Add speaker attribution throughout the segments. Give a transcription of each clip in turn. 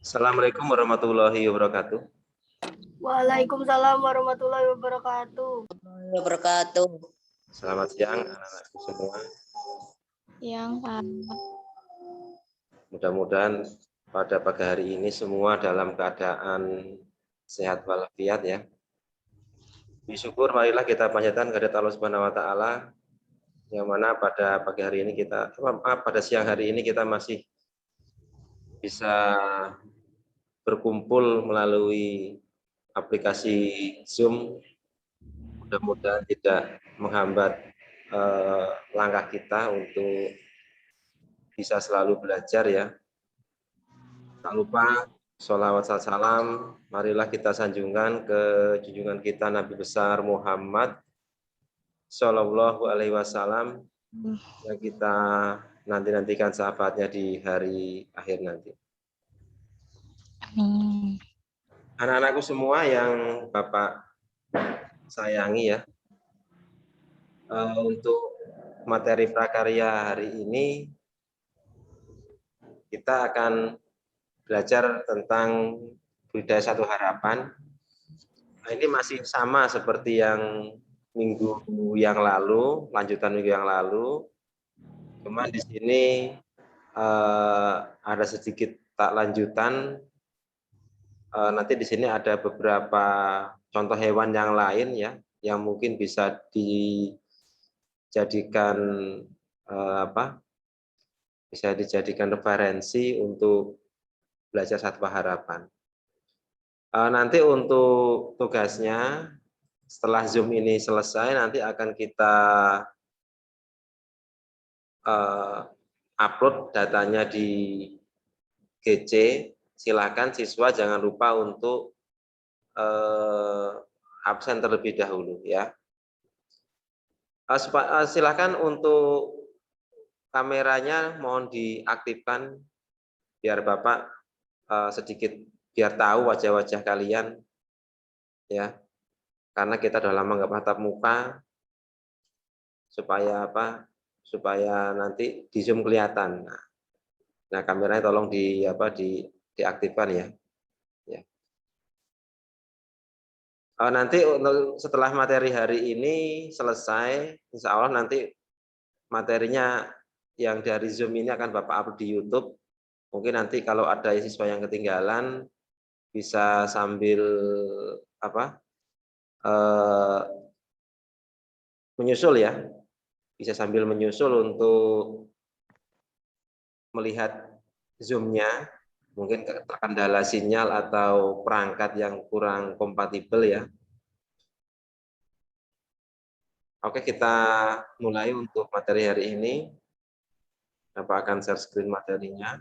Speaker 1: Assalamualaikum warahmatullahi wabarakatuh.
Speaker 2: Waalaikumsalam warahmatullahi wabarakatuh.
Speaker 1: Selamat siang anak-anakku semua.
Speaker 3: Yang
Speaker 1: Mudah-mudahan pada pagi hari ini semua dalam keadaan sehat walafiat ya. Bersyukur marilah kita panjatkan kehadirat Allah Subhanahu wa taala yang mana pada pagi hari ini pada siang hari ini kita masih bisa berkumpul melalui aplikasi Zoom. Mudah-mudahan tidak menghambat langkah kita untuk bisa selalu belajar ya. Tak lupa sholawat salam, marilah kita sanjungkan ke junjungan kita Nabi besar Muhammad Shallallahu Alaihi Wasallam yang kita nantikan sahabatnya di hari akhir nanti.
Speaker 3: Amin.
Speaker 1: Anak-anakku semua yang Bapak sayangi ya, untuk materi prakarya hari ini kita akan belajar tentang budaya satu harapan. Nah, ini masih sama seperti yang minggu yang lalu, lanjutan minggu yang lalu. Cuma di sini ada sedikit tak lanjutan. Nanti di sini ada beberapa contoh hewan yang lain ya, yang mungkin bisa dijadikan bisa dijadikan referensi untuk belajar satwa harapan. Nanti untuk tugasnya setelah Zoom ini selesai nanti akan kita upload datanya di GC. Silakan siswa jangan lupa untuk absen terlebih dahulu ya. Silakan untuk kameranya mohon diaktifkan biar Bapak sedikit biar tahu wajah-wajah kalian ya, karena kita udah lama nggak tatap muka, supaya supaya nanti di Zoom kelihatan. Nah kameranya tolong diaktifkan ya. Nanti setelah materi hari ini selesai, insya Allah nanti materinya yang dari Zoom ini akan Bapak upload di YouTube. Mungkin nanti kalau ada siswa yang ketinggalan bisa sambil menyusul ya, bisa sambil menyusul untuk melihat Zoom-nya, mungkin terkendala sinyal atau perangkat yang kurang kompatibel ya. Oke, kita mulai untuk materi hari ini. Bapak akan share screen materinya.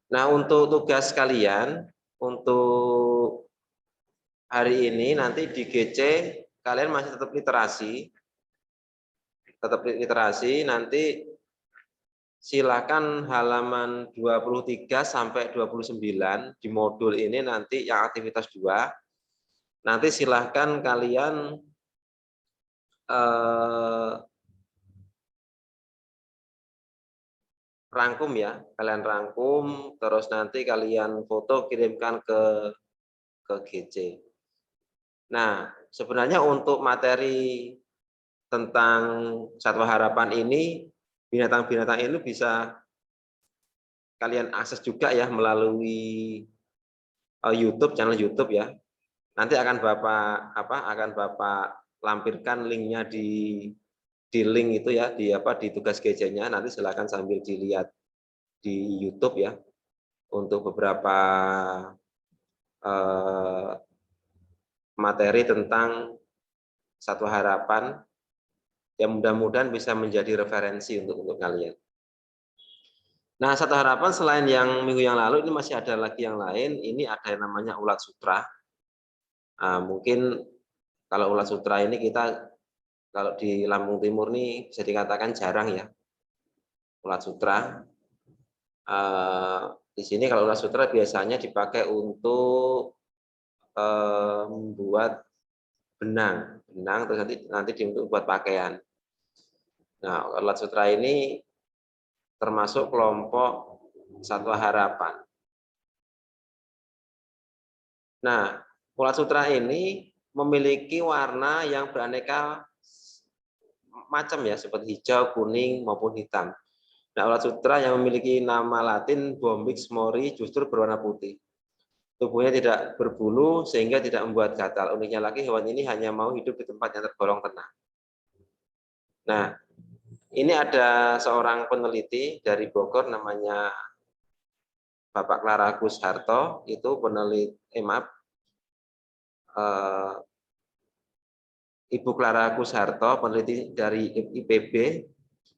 Speaker 1: Nah, untuk tugas kalian, untuk hari ini nanti di GC kalian masih tetap literasi, nanti silakan halaman 23 sampai 29 di modul ini nanti yang aktivitas 2. Nanti silakan kalian rangkum ya, kalian rangkum, terus nanti kalian foto kirimkan ke GC. Nah, sebenarnya untuk materi tentang satwa harapan ini, binatang-binatang ini bisa kalian akses juga ya melalui YouTube, channel YouTube ya. Nanti akan Bapak lampirkan linknya di link itu ya, di tugas GC-nya. Nanti silakan sambil dilihat di YouTube ya untuk beberapa materi tentang satwa harapan yang mudah-mudahan bisa menjadi referensi untuk kalian. Nah, satwa harapan selain yang minggu yang lalu ini masih ada lagi yang lain. Ini ada yang namanya ulat sutra. Mungkin kalau ulat sutra ini kita kalau di Lampung Timur nih bisa dikatakan jarang ya ulat sutra. Di sini kalau ulat sutra biasanya dipakai untuk membuat benang terus nanti untuk buat pakaian. Nah, ulat sutra ini termasuk kelompok Satwa Harapan. Nah, ulat sutra ini memiliki warna yang beraneka macam ya, seperti hijau, kuning maupun hitam. Nah, ulat sutra yang memiliki nama Latin Bombyx mori justru berwarna putih. Tubuhnya tidak berbulu sehingga tidak membuat gatal. Uniknya lagi, hewan ini hanya mau hidup di tempat yang tergolong tenang. Nah, ini ada seorang peneliti dari Bogor namanya Bapak Clara Agus Harto, itu peneliti Ibu Clara Agus Harto, peneliti dari IPB,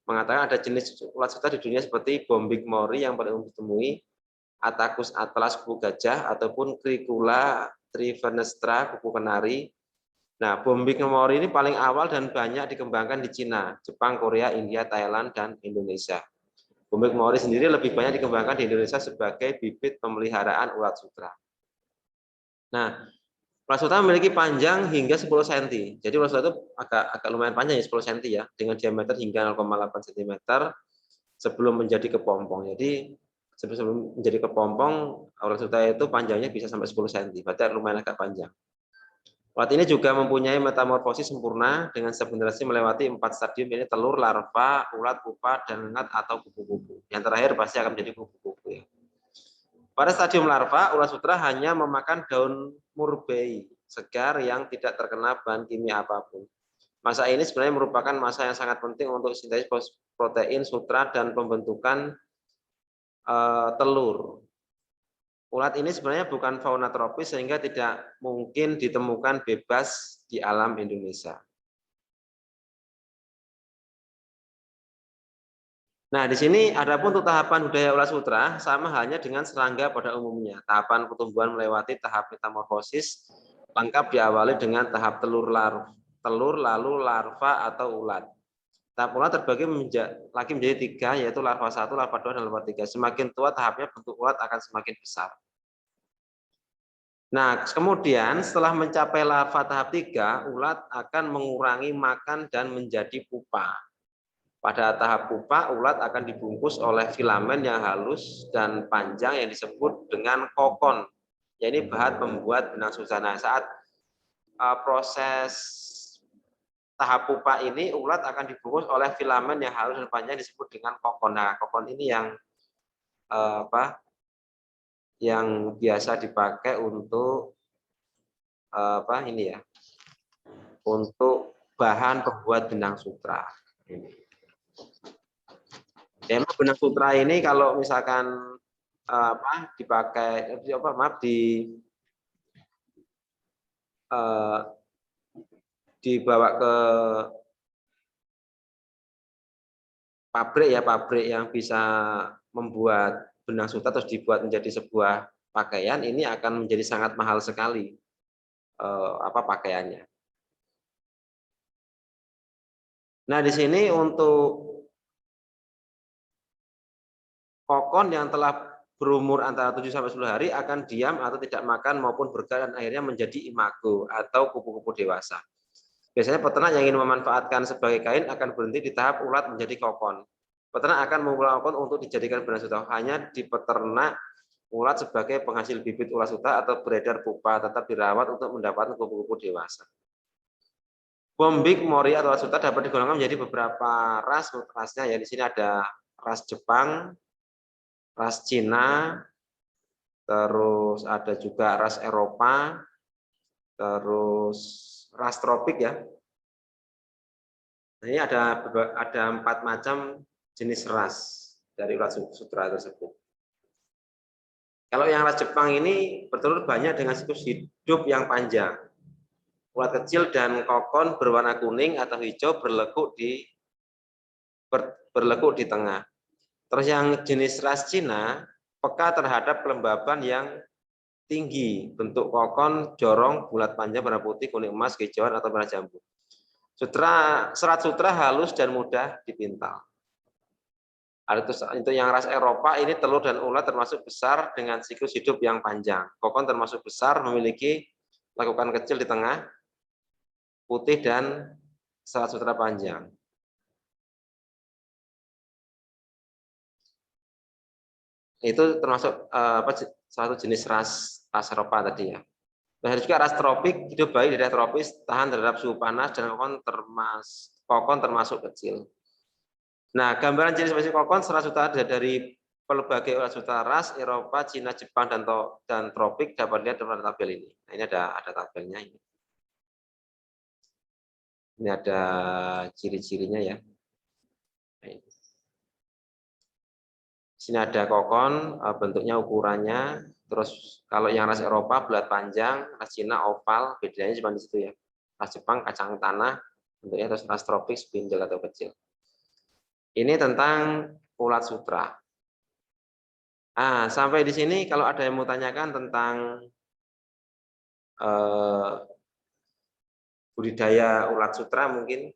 Speaker 1: mengatakan ada jenis ulat sutra di dunia seperti Bombyx mori yang paling umum ditemui, Attacus atlas kupu gajah, ataupun Cricula trivenestra kupu kenari. Nah, Bombyx mori ini paling awal dan banyak dikembangkan di Cina, Jepang, Korea, India, Thailand, dan Indonesia. Bombyx mori sendiri lebih banyak dikembangkan di Indonesia sebagai bibit pemeliharaan ulat sutra. Nah, ulat sutra memiliki panjang hingga 10 cm. Jadi ulat sutra itu agak lumayan panjang ya, 10 cm ya, dengan diameter hingga 0,8 cm sebelum menjadi kepompong. Jadi sebelum menjadi kepompong, ulat sutra itu panjangnya bisa sampai 10 cm, berarti lumayan agak panjang. Ulat ini juga mempunyai metamorfosis sempurna dengan setiap generasi melewati 4 stadium, yaitu telur, larva, ulat, pupa, dan nengat atau kupu-kupu. Yang terakhir pasti akan menjadi kupu-kupu ya. Pada stadium larva, ulat sutra hanya memakan daun murbei segar yang tidak terkena bahan kimia apapun. Masa ini sebenarnya merupakan masa yang sangat penting untuk sintesis protein sutra dan pembentukan telur. Ulat ini sebenarnya bukan fauna tropis sehingga tidak mungkin ditemukan bebas di alam Indonesia. Nah, di sini adapun untuk tahapan budaya ulat sutra sama halnya dengan serangga pada umumnya. Tahapan pertumbuhan melewati tahap metamorfosis, lengkap diawali dengan tahap telur lalu larva atau ulat. Tahap ulat terbagi lagi menjadi 3, yaitu larva 1, larva 2, dan larva 3. Semakin tua tahapnya, bentuk ulat akan semakin besar. Nah, kemudian setelah mencapai larva tahap 3, ulat akan mengurangi makan dan menjadi pupa. Pada tahap pupa, ulat akan dibungkus oleh filamen yang halus dan panjang yang disebut dengan kokon. Ini bahan pembuat benang sutra. Nah, saat proses tahap pupa ini, ulat akan dibungkus oleh filamen yang halus dan panjang disebut dengan kokon. Nah, kokon ini yang biasa dipakai untuk untuk bahan pembuat benang sutra. Ini. Ya, benang sutra ini kalau misalkan dipakai dibawa ke pabrik yang bisa membuat benang sutra terus dibuat menjadi sebuah pakaian, ini akan menjadi sangat mahal sekali pakaiannya. Nah, di sini untuk kokon yang telah berumur antara 7 sampai 10 hari akan diam atau tidak makan maupun bergerak dan akhirnya menjadi imago atau kupu-kupu dewasa. Biasanya peternak yang ingin memanfaatkan sebagai kain akan berhenti di tahap ulat menjadi kokon. Peternak akan memulai kokon untuk dijadikan benang sutra. Hanya di peternak ulat sebagai penghasil bibit ulat sutra atau beredar pupa, tetap dirawat untuk mendapatkan kupu-kupu dewasa. Bombyx mori atau ulat sutra dapat digolongkan menjadi beberapa ras. Rasnya ya, di sini ada ras Jepang, ras Cina, terus ada juga ras Eropa, terus ras tropik ya. Nah, ini ada 4 macam jenis ras dari ulat sutra tersebut. Kalau yang ras Jepang ini bertelur banyak dengan siklus hidup yang panjang. Ulat kecil dan kokon berwarna kuning atau hijau berlekuk di tengah. Terus yang jenis ras Cina peka terhadap kelembaban yang tinggi, bentuk kokon jorong, bulat panjang, warna putih, kuning emas, kehijauan atau merah jambu. Serat sutra halus dan mudah dipintal. Untuk yang ras Eropa ini telur dan ulat termasuk besar dengan siklus hidup yang panjang. Kokon termasuk besar, memiliki lekukan kecil di tengah, putih dan Selat Sutra panjang. Itu termasuk satu jenis ras Eropa tadi ya. Nah, ada juga ras tropik, hidup baik di daerah tropis, tahan terhadap suhu panas dan kokon termasuk kecil. Nah, gambaran jenis spesies kokon Selat Sutra dari berbagai ulat sutra ras Eropa, Cina, Jepang dan tropik dapat dilihat dalam tabel ini. Nah, ini ada tabelnya ini. Ini ada ciri-cirinya ya. Nah, sini ada kokon, bentuknya ukurannya. Terus kalau yang ras Eropa bulat panjang, ras Cina oval, bedanya cuma di situ ya. Ras Jepang kacang tanah, bentuknya terus ras tropik spindel atau kecil. Ini tentang ulat sutra. Sampai di sini kalau ada yang mau tanyakan tentang budidaya ulat sutra mungkin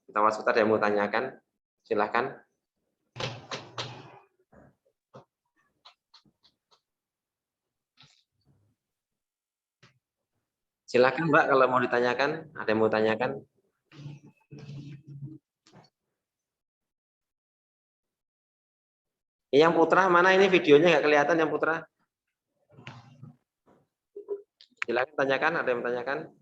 Speaker 1: tentang ulat sutra ada yang mau tanyakan, silahkan. Silakan Mbak kalau mau ditanyakan, ada yang mau tanyakan? Yang putra mana ini videonya nggak kelihatan yang putra? Silakan tanyakan, ada yang tanyakan?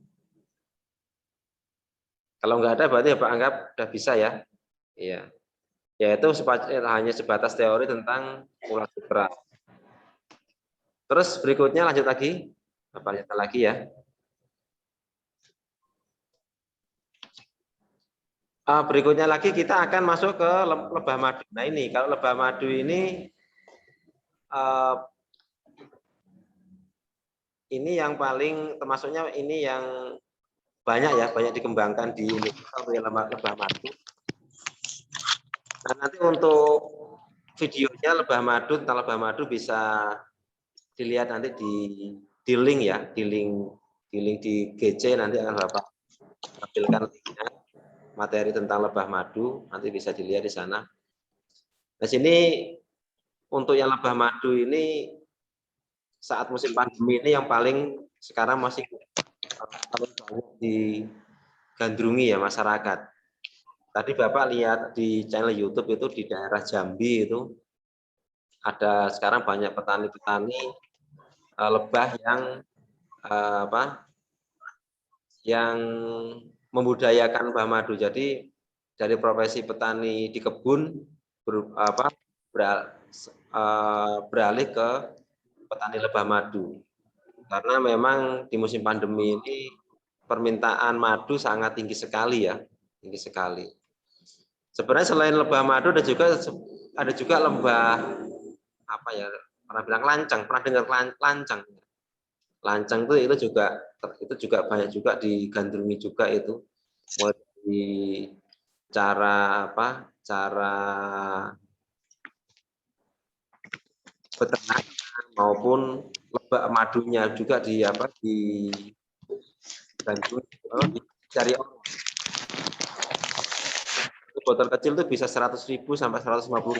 Speaker 1: Kalau nggak ada berarti ya Pak anggap udah bisa ya. Iya. Ya itu hanya sebatas teori tentang ulat sutra. Terus berikutnya lanjut lagi. Bapak lihat lagi ya. Berikutnya lagi kita akan masuk ke lebah madu. Nah ini kalau lebah madu ini yang paling termasuknya ini yang banyak dikembangkan di lebah madu. Nah nanti untuk videonya lebah madu tentang lebah madu bisa dilihat nanti di link ya, di link di GC nanti akan Bapak tampilkan linknya. Materi tentang lebah madu nanti bisa dilihat di sana. Nah sini untuk yang lebah madu ini saat musim pandemi ini yang paling sekarang masih paling banyak digandrungi ya masyarakat. Tadi Bapak lihat di channel YouTube itu di daerah Jambi itu ada sekarang banyak petani-petani lebah yang membudayakan lebah madu. Jadi dari profesi petani di kebun beralih ke petani lebah madu. Karena memang di musim pandemi ini permintaan madu sangat tinggi sekali ya, tinggi sekali. Sebenarnya selain lebah madu ada juga lebah pernah bilang lancang, pernah dengar lancang? Lancang itu juga banyak juga digandrungi juga itu, mulai di cara beternak maupun lebah madunya juga digandrungi dicari orang. Botol kecil itu bisa 100.000 sampai 150.000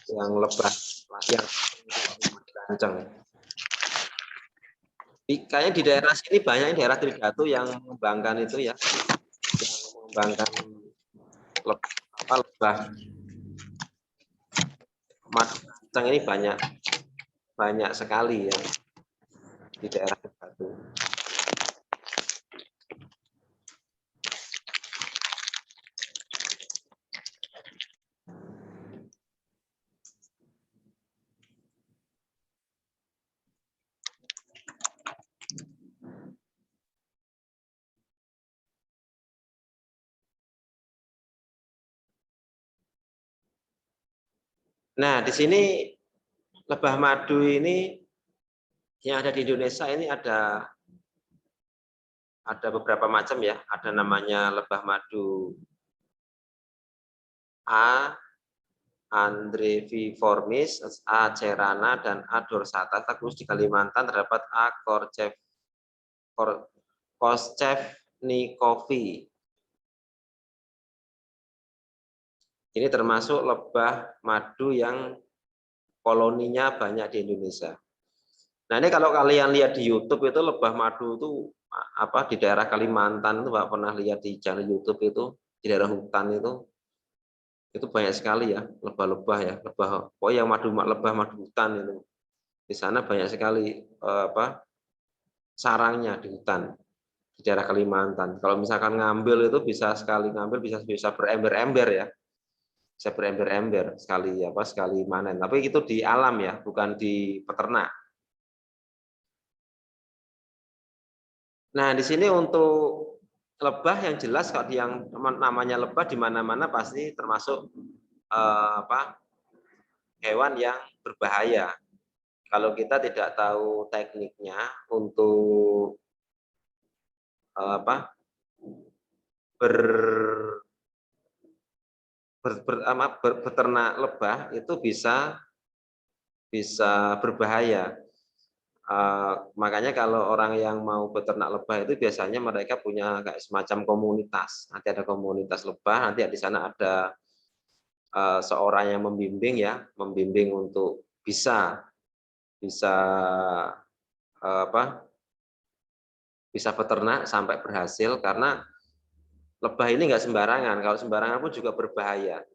Speaker 1: yang lancang. Kayaknya di daerah sini banyak daerah Tridatu yang mengembangkan itu ya, yang mengembangkan lebah madu lancang ini banyak sekali ya di daerah Tridatu. Nah, di sini lebah madu ini yang ada di Indonesia ini ada beberapa macam ya. Ada namanya lebah madu A Andreviformis, A cerana, dan A dorsata. Terus di Kalimantan terdapat A koschevnikovi. Ini termasuk lebah madu yang koloninya banyak di Indonesia. Nah, ini kalau kalian lihat di YouTube itu lebah madu itu apa di daerah Kalimantan itu Pak pernah lihat di channel YouTube itu di daerah hutan itu banyak sekali ya lebah-lebah ya, lebah oh yang lebah madu hutan itu. Di sana banyak sekali apa sarangnya di hutan di daerah Kalimantan. Kalau misalkan ngambil itu bisa sekali ngambil bisa bisa berember-ember ya. Bisa berember-ember sekali apa sekali manen. Tapi itu di alam ya, bukan di peternak. Nah, di sini untuk lebah yang jelas kalau yang namanya lebah di mana-mana pasti termasuk apa hewan yang berbahaya. Kalau kita tidak tahu tekniknya untuk apa ber, beternak lebah itu bisa berbahaya. Makanya kalau orang yang mau beternak lebah itu biasanya mereka punya kayak semacam komunitas. Nanti ada komunitas lebah, nanti di sana ada seorang yang membimbing ya, membimbing untuk bisa bisa apa bisa peternak sampai berhasil karena lebah ini nggak sembarangan. Kalau sembarangan pun juga berbahaya.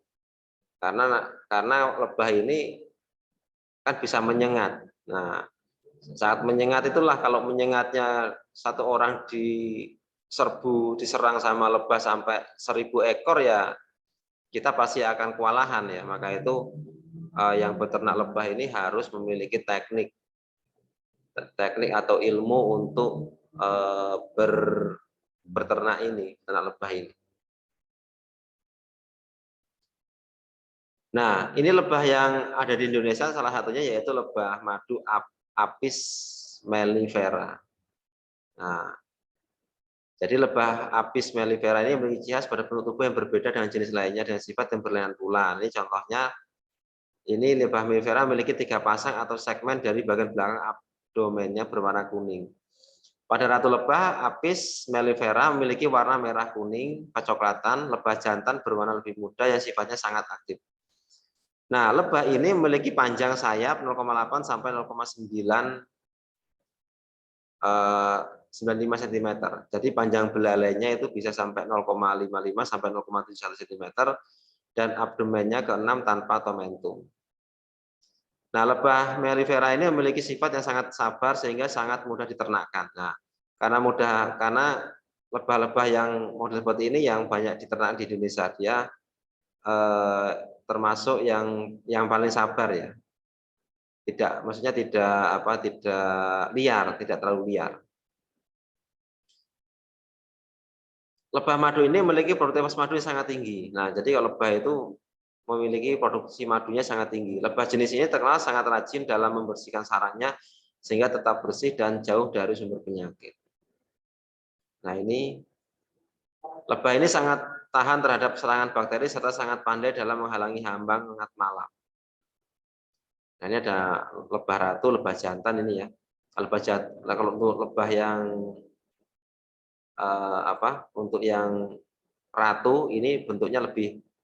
Speaker 1: Karena lebah ini kan bisa menyengat. Nah, saat menyengat itulah kalau menyengatnya satu orang diserang sama lebah sampai 1.000 ekor ya kita pasti akan kewalahan ya. Maka itu yang beternak lebah ini harus memiliki teknik atau ilmu untuk berternak ini, ternak lebah ini. Nah, ini lebah yang ada di Indonesia salah satunya yaitu lebah madu Apis mellifera. Nah, jadi lebah Apis mellifera ini memiliki ciri khas pada bentuk tubuh yang berbeda dengan jenis lainnya dengan sifat yang berlainan pula. Ini contohnya, ini lebah mellifera memiliki 3 pasang atau segmen dari bagian belakang abdomennya berwarna kuning. Pada ratu lebah Apis mellifera memiliki warna merah kuning kecoklatan, lebah jantan berwarna lebih muda yang sifatnya sangat aktif. Nah, lebah ini memiliki panjang sayap 0,8 sampai 0,95 cm. Jadi panjang belalainya itu bisa sampai 0,55 sampai 0,71 cm dan abdomennya ke-6 tanpa tomentum. Nah, lebah mellifera ini memiliki sifat yang sangat sabar sehingga sangat mudah diternakkan. Nah, karena lebah-lebah yang model seperti ini yang banyak diternak di Indonesia, dia termasuk yang paling sabar ya. Maksudnya tidak liar, tidak terlalu liar. Lebah madu ini memiliki produktivitas madu yang sangat tinggi. Nah, jadi kalau lebah itu memiliki produksi madunya sangat tinggi. Lebah jenis ini terkenal sangat rajin dalam membersihkan sarangnya sehingga tetap bersih dan jauh dari sumber penyakit. Nah, ini lebah ini sangat tahan terhadap serangan bakteri serta sangat pandai dalam menghalangi hambang ngengat malam. Nah, ini ada lebah ratu, lebah jantan ini ya. Kalau untuk lebah yang untuk yang ratu ini bentuknya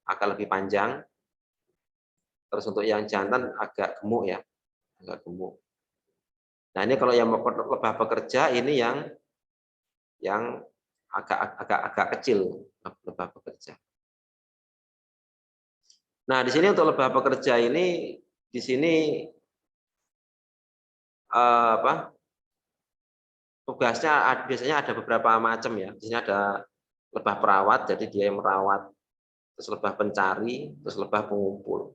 Speaker 1: agak lebih panjang. Terus untuk yang jantan agak gemuk ya, agak gemuk. Nah, ini kalau yang lebah pekerja ini yang agak kecil lebah pekerja. Nah, di sini untuk lebah pekerja ini di sini tugasnya biasanya ada beberapa macam ya. Di sini ada lebah perawat, jadi dia yang merawat, terus lebah pencari, terus lebah pengumpul.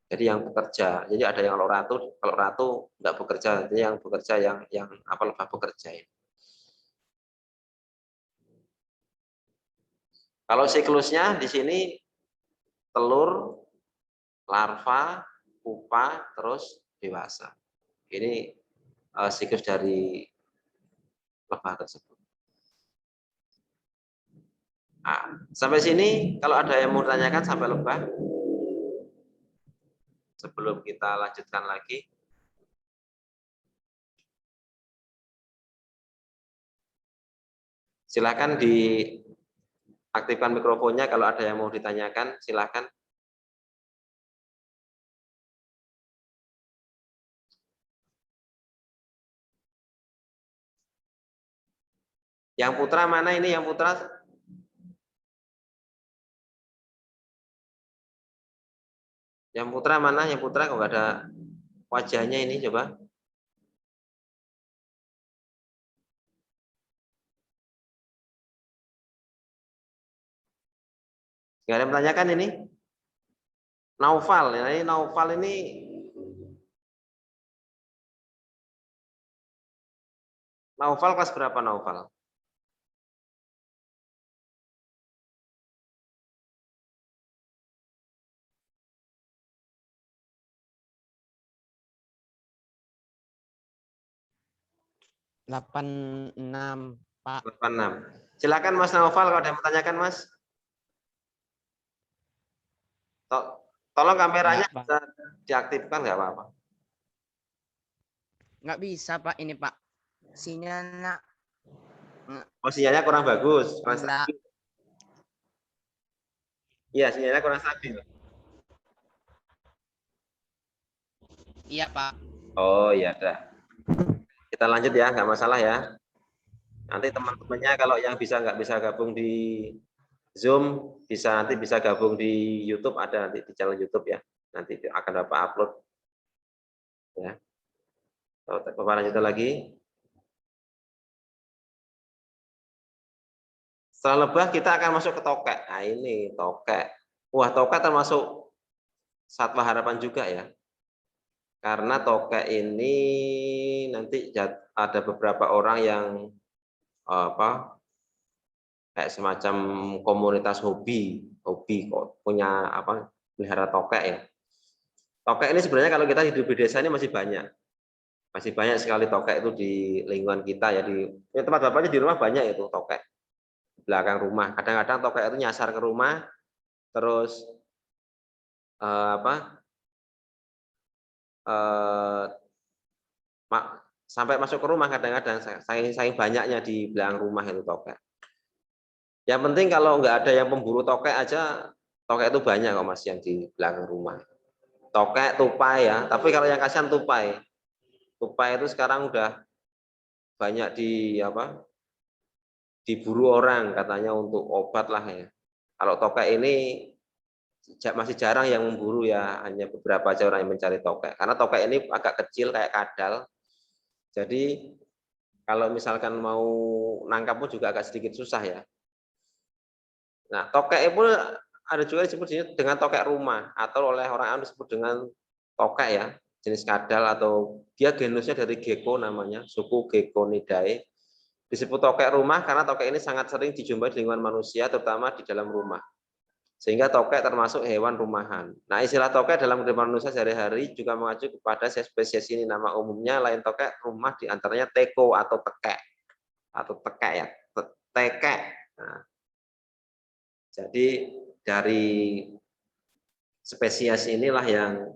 Speaker 1: Jadi yang bekerja. Jadi ada yang kalau ratu nggak bekerja, jadi yang bekerja yang lebah bekerja ini. Kalau siklusnya di sini telur, larva, pupa, terus dewasa. Ini siklus dari lebah tersebut. Nah, sampai sini kalau ada yang mau tanyakan sampai lebah, sebelum kita lanjutkan lagi. Silakan diaktifkan mikrofonnya kalau ada yang mau ditanyakan, silakan. Yang putra mana ini yang putra? Yang putra mana? Yang putra kok nggak ada wajahnya ini coba. Nggak ada yang menanyakan ini? Naufal, ya, ini Naufal ini Naufal kelas berapa Naufal?
Speaker 4: Delapan enam Pak.
Speaker 1: 86. Silakan Mas Naufal kalau ada yang menanyakan Mas. Tolong kameranya
Speaker 4: Enggak, Pak.
Speaker 1: bisa diaktifkan nggak apa-apa.
Speaker 4: Nggak bisa Pak ini Pak. Sinyalnya
Speaker 1: Oh, sinyalnya kurang bagus, kurang
Speaker 4: enggak.
Speaker 1: stabil. Iya, sinyalnya kurang stabil.
Speaker 4: Iya Pak.
Speaker 1: Oh ya dah. Kita lanjut ya, nggak masalah ya. Nanti teman-temannya kalau yang nggak bisa gabung di Zoom, nanti bisa gabung di YouTube, ada nanti di channel YouTube ya. Nanti akan Bapak upload. Ya. Bapak lanjut lagi. Setelah lebah kita akan masuk ke tokek. Nah ini tokek. Wah, tokek termasuk satwa harapan juga ya. Karena tokek ini nanti ada beberapa orang yang kayak semacam komunitas hobi kok punya pelihara tokek ya. Tokek ini sebenarnya kalau kita hidup di desa ini masih banyak sekali tokek itu di lingkungan kita ya, di tempat bapaknya di rumah banyak itu tokek di belakang rumah. Kadang-kadang tokek itu nyasar ke rumah terus sampai masuk ke rumah, kadang-kadang saking banyaknya di belakang rumah itu tokek. Yang penting kalau nggak ada yang pemburu tokek aja, tokek itu banyak kok Mas yang di belakang rumah. Tokek, tupai ya, tapi kalau yang kasihan tupai. Tupai itu sekarang udah banyak diburu orang katanya untuk obat lah ya. Kalau tokek ini masih jarang yang memburu ya, hanya beberapa aja orang yang mencari tokek. Karena tokek ini agak kecil kayak kadal. Jadi kalau misalkan mau nangkap pun juga agak sedikit susah ya. Nah, tokek pun ada juga disebut dengan tokek rumah atau oleh orang disebut dengan tokek ya, jenis kadal atau dia genusnya dari gecko namanya, suku Geckonidae. Disebut tokek rumah karena tokek ini sangat sering dijumpai di lingkungan manusia, terutama di dalam rumah. Sehingga tokek termasuk hewan rumahan. Nah, istilah tokek dalam kehidupan manusia sehari-hari juga mengacu kepada spesies ini. Nama umumnya lain tokek rumah diantaranya teko atau tekek. Atau tekek ya, tekek. Nah, jadi dari spesies inilah yang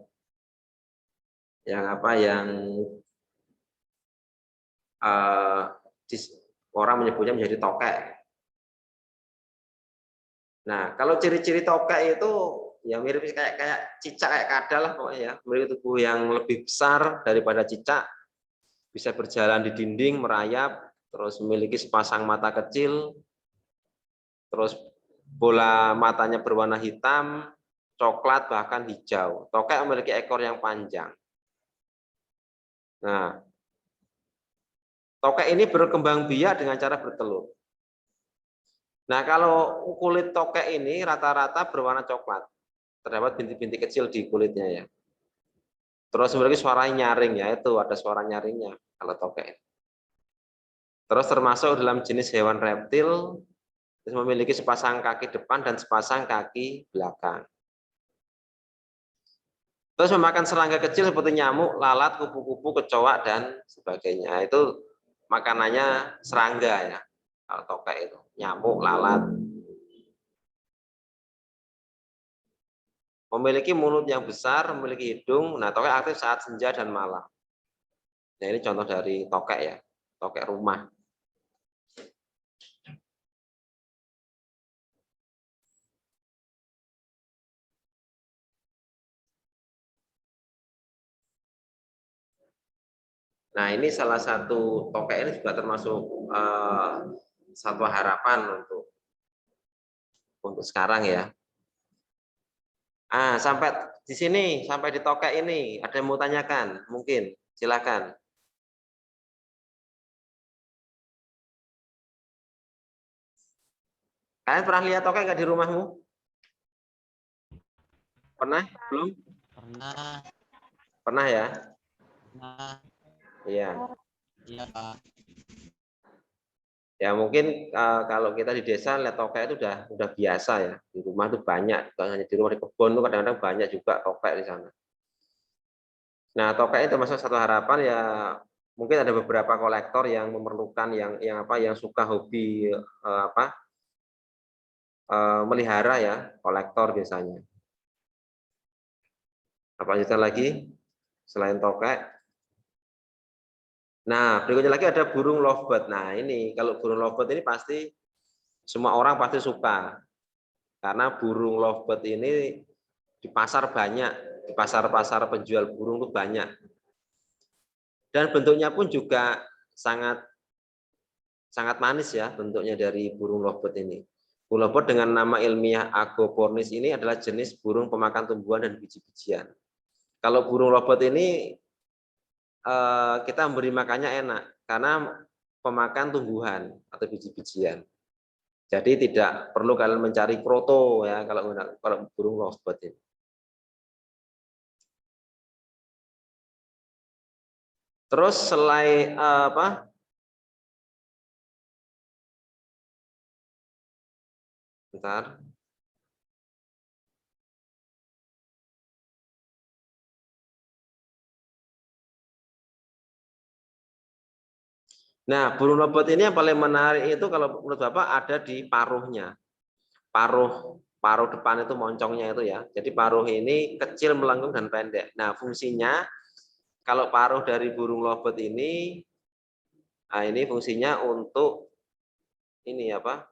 Speaker 1: orang menyebutnya menjadi tokek. Nah, kalau ciri-ciri tokek itu ya mirip kayak cicak, kayak kadal lah pokoknya ya. Memiliki tubuh yang lebih besar daripada cicak, bisa berjalan di dinding, merayap, terus memiliki sepasang mata kecil, terus bola matanya berwarna hitam, coklat, bahkan hijau. Tokek memiliki ekor yang panjang. Nah, tokek ini berkembang biak dengan cara bertelur. Nah, kalau kulit tokek ini rata-rata berwarna coklat. Terdapat bintik-bintik kecil di kulitnya ya. Terus memiliki suara nyaring ya, itu ada suara nyaringnya kalau tokek. Terus termasuk dalam jenis hewan reptil, memiliki sepasang kaki depan dan sepasang kaki belakang. Terus memakan serangga kecil seperti nyamuk, lalat, kupu-kupu, kecoak, dan sebagainya. Itu makanannya serangga ya, kalau tokek itu. Nyamuk, lalat. Memiliki mulut yang besar, memiliki hidung. Nah, tokek aktif saat senja dan malam. Nah, ini contoh dari tokek ya, tokek rumah. Nah, ini salah satu tokek ini juga termasuk Satwa Harapan untuk sekarang ya. Sampai di sini, sampai di tokek ini, ada yang mau tanyakan? Mungkin, silakan. Kalian pernah lihat tokek nggak di rumahmu? Pernah? Belum?
Speaker 4: Pernah.
Speaker 1: Pernah ya?
Speaker 4: Pernah.
Speaker 1: Iya.
Speaker 4: Iya, Pak.
Speaker 1: Ya mungkin kalau kita di desa lihat tokek itu udah biasa ya. Di rumah itu banyak, bukan hanya di rumah, di kebun itu kadang-kadang banyak juga tokek di sana. Nah, tokek itu termasuk Satu Harapan ya. Mungkin ada beberapa kolektor yang memerlukan yang suka hobi melihara ya, kolektor biasanya. Apa lanjutan lagi selain tokek? Nah, berikutnya lagi ada burung lovebird. Nah, ini kalau burung lovebird ini pasti semua orang pasti suka. Karena burung lovebird ini di pasar banyak, di pasar-pasar penjual burung itu banyak. Dan bentuknya pun juga sangat manis ya bentuknya dari burung lovebird ini. Burung lovebird dengan nama ilmiah Agopornis ini adalah jenis burung pemakan tumbuhan dan biji-bijian. Kalau burung lovebird ini kita memberi makannya enak karena pemakan tumbuhan atau biji-bijian. Jadi tidak perlu kalian mencari kroto ya kalau burung lovebird ini. Terus selain Bentar. Nah, burung lovebird ini yang paling menarik itu kalau menurut Bapak ada di paruhnya. Paruh depan itu moncongnya itu ya. Jadi paruh ini kecil, melengkung dan pendek. Nah, fungsinya kalau paruh dari burung lovebird ini ini fungsinya untuk ini apa?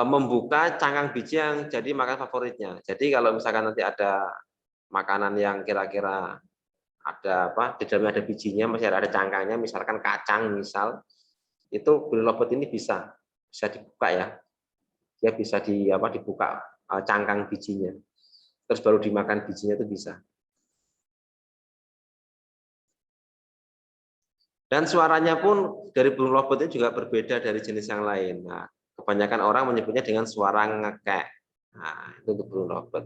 Speaker 1: Membuka cangkang biji yang jadi makan favoritnya. Jadi kalau misalkan nanti ada makanan yang kira-kira ada di dalamnya ada bijinya, masih ada cangkangnya, misalkan kacang itu burung lovebird ini bisa dibuka ya. Dia bisa dibuka cangkang bijinya. Terus baru dimakan bijinya itu bisa. Dan suaranya pun dari burung lovebird ini juga berbeda dari jenis yang lain. Nah, kebanyakan orang menyebutnya dengan suara ngekek. Nah, itu untuk burung lovebird.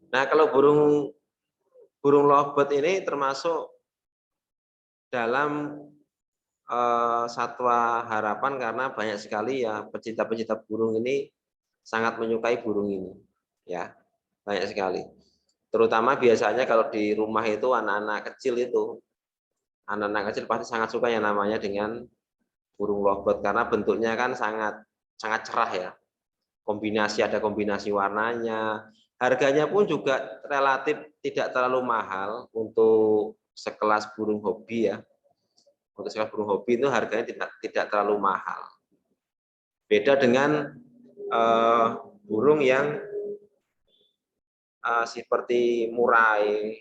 Speaker 1: Nah, kalau burung lovebird ini termasuk dalam Satwa Harapan karena banyak sekali ya pecinta-pecinta burung ini sangat menyukai burung ini. Ya, banyak sekali. Terutama biasanya kalau di rumah itu anak-anak kecil pasti sangat suka yang namanya dengan burung lovebird karena bentuknya kan sangat cerah ya. Ada kombinasi warnanya. Harganya pun juga relatif tidak terlalu mahal untuk sekelas burung hobi ya. Untuk sekelas burung hobi itu harganya tidak terlalu mahal. Beda dengan burung yang seperti murai,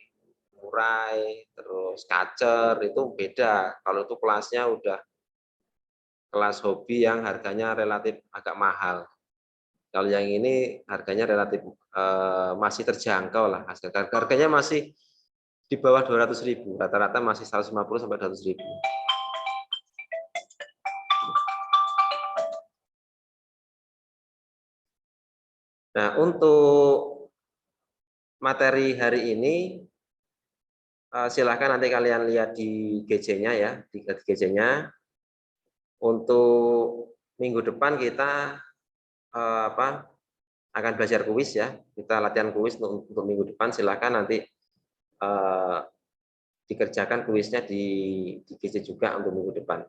Speaker 1: terus kacer itu beda. Kalau itu kelasnya udah kelas hobi yang harganya relatif agak mahal. Kalau yang ini harganya relatif masih terjangkau lah. Harganya masih di bawah 200.000, rata-rata masih 150 sampai 200.000. Nah, untuk materi hari ini silakan nanti kalian lihat di GC-nya ya, di GC-nya. Untuk minggu depan kita akan belajar kuis ya. Kita latihan kuis untuk minggu depan. Silakan nanti dikerjakan kuisnya di GC juga untuk minggu depan.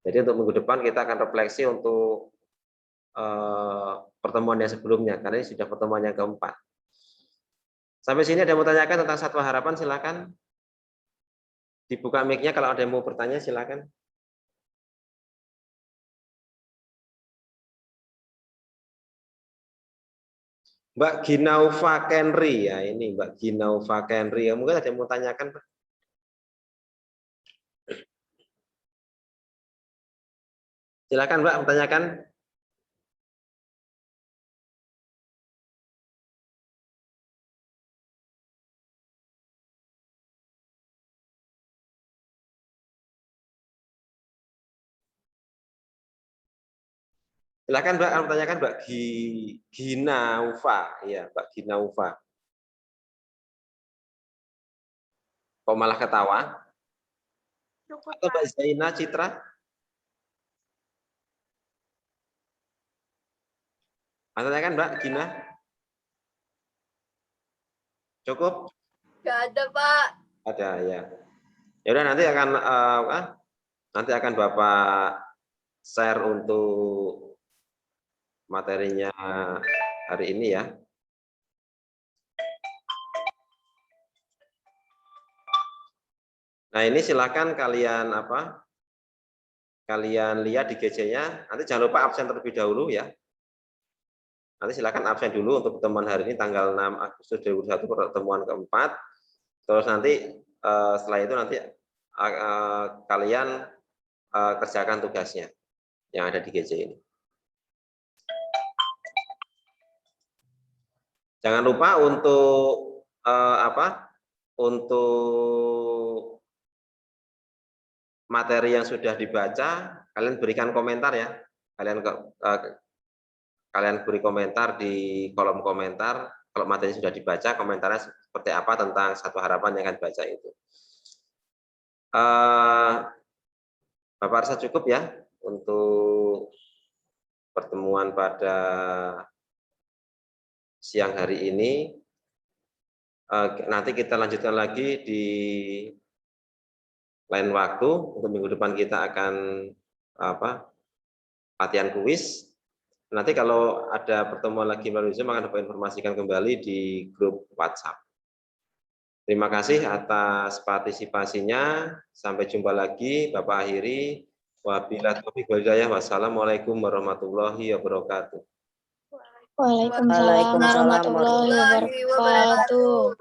Speaker 1: Jadi untuk minggu depan kita akan refleksi untuk pertemuan yang sebelumnya, karena ini sudah pertemuan yang keempat. Sampai sini ada yang mau tanyakan tentang Satwa Harapan, silakan. Dibuka mic-nya kalau ada yang mau bertanya, silakan. Mbak Ginauva Kenri ya, ini Mbak Ginauva Kenri. Ya, mungkin ada yang mau tanyakan, Pak? Silakan Mbak, tanyakan. Silakan Mbak, kalau tanyakan Mbak Ginauva, ya Mbak Ginauva. Kok malah ketawa?
Speaker 2: Cukup,
Speaker 1: Atau Mbak
Speaker 2: Pak.
Speaker 1: Zaina Citra? Tanyakan Mbak Gina. Cukup?
Speaker 2: Nggak ada, Pak.
Speaker 1: Ada ya. Ya udah nanti akan Bapak share untuk materinya hari ini ya. Nah, ini silakan kalian kalian lihat di GC-nya. Nanti jangan lupa absen terlebih dahulu ya. Nanti silakan absen dulu untuk pertemuan hari ini tanggal 6 Agustus 2021 pertemuan keempat. Terus nanti setelah itu nanti kalian kerjakan tugasnya yang ada di GC ini. Jangan lupa untuk untuk materi yang sudah dibaca, kalian berikan komentar ya. Kalian beri komentar di kolom komentar. Kalau materi sudah dibaca, komentarnya seperti apa tentang satu harapan yang akan dibaca itu. Bapak rasa cukup ya untuk pertemuan pada siang hari ini. Nanti kita lanjutkan lagi di lain waktu. Untuk minggu depan kita akan latihan kuis. Nanti kalau ada pertemuan lagi melalui Zoom akan dapat informasikan kembali di grup WhatsApp. Terima kasih atas partisipasinya. Sampai jumpa lagi. Bapak akhiri. Wabillahi taufiq wal hidayah. Wassalamualaikum warahmatullahi wabarakatuh.
Speaker 3: Waalaikumsalam warahmatullahi wabarakatuh.